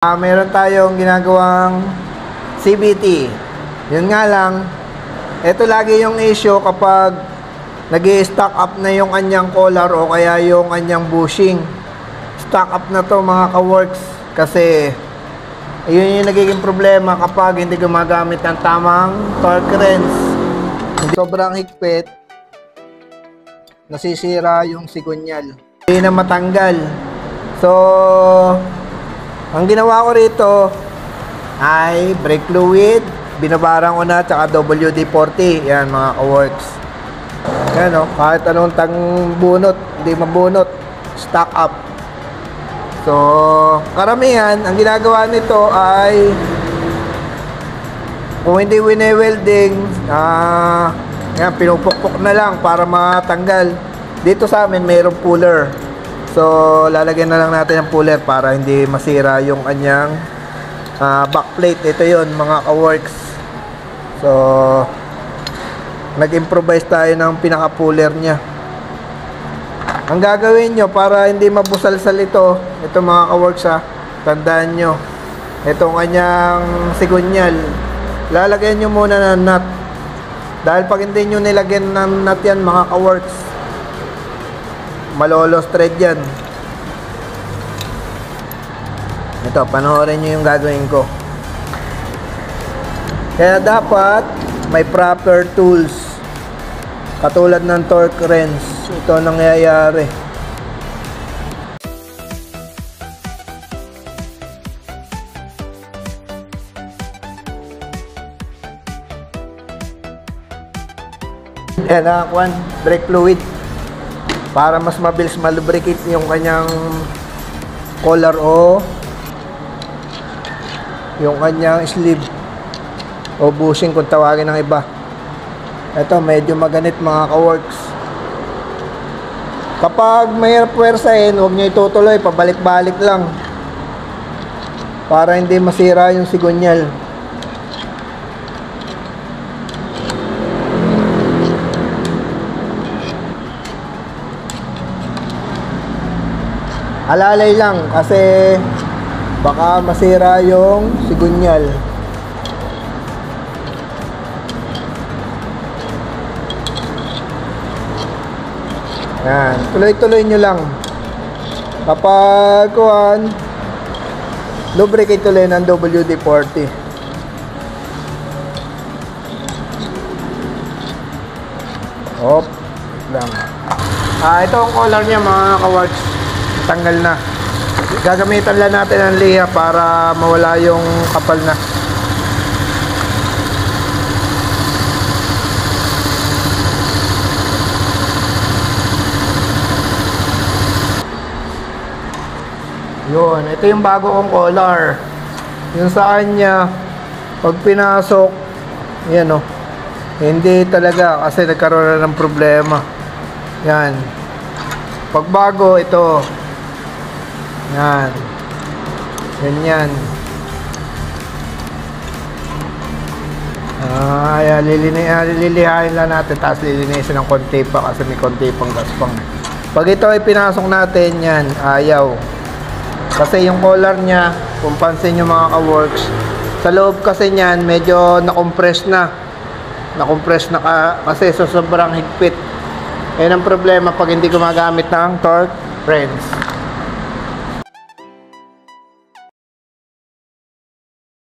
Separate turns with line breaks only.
Meron tayong ginagawang CVT. Yun nga lang, ito lagi yung issue kapag nag-i-stock up na yung kanyang collar o kaya yung kanyang bushing. Stock up na to mga ka-works kasi yun yung nagiging problema kapag hindi gumagamit ng tamang torque wrench. Sobrang higpit, nasisira yung sigunyal. Hindi na matanggal. So, ang ginawa ko rito ay brake fluid, binabarang ko na, tsaka WD-40. Yan mga ka-works. Yan o, kahit anong bunot, hindi mabunot. Stock up. So, karamihan, ang ginagawa nito ay kung hindi wine-welding, yan, pinupukpok na lang para matanggal. Dito sa amin, mayroong puller. So, lalagyan na lang natin ang puller para hindi masira yung kanyang backplate. Ito yun, mga ka-works. So, nag-improvise tayo ng pinaka-puller niya. Ang gagawin nyo para hindi mabusalsal ito mga ka-works tandaan nyo, itong kanyang sigunyal, lalagyan nyo muna ng nut. Dahil pag hindi nyo nilagyan ng nut yan mga ka-works, malolos thread yan. Ito, panoorin nyo yung gagawin ko. Kaya dapat may proper tools katulad ng torque wrench. Ito nangyayari. Yan, brake fluid para mas mabilis malubricate yung kanyang collar o yung kanyang sleeve o bushing kung tawagin ng iba. Ito medyo maganit mga ka-works. Kapag mahirap puwersahin, huwag nyo itutuloy, pabalik-balik lang para hindi masira yung sigunyal. Alalay lang kasi baka masira yung sigunyal. Yan, tuloy-tuloy nyo lang. Kapag lubricate tuloy ng WD-40. Hop lang. Ito ang collar niya mga ka-works. Tanggal na. Gagamitan lang natin ang liha para mawala yung kapal na. Yun, ito yung bago kong collar. Yung sa kanya, pag pinasok, yan o, hindi talaga kasi nagkaroon na ng problema. Yan. Pag bago, ito. Yan. Ganyan. Ayan, lilihain lang natin, tapos lilinisin ng konti pa kasi may konti pang gaspang. Pag ito ay pinasok natin, yan, ayaw. Kasi yung collar niya, kung pansin nyo mga ka-works, sa loob kasi niyan, medyo na-compress na. Na-compress na kasi sobrang higpit. Yan ang problema pag hindi gumagamit ng torque wrench.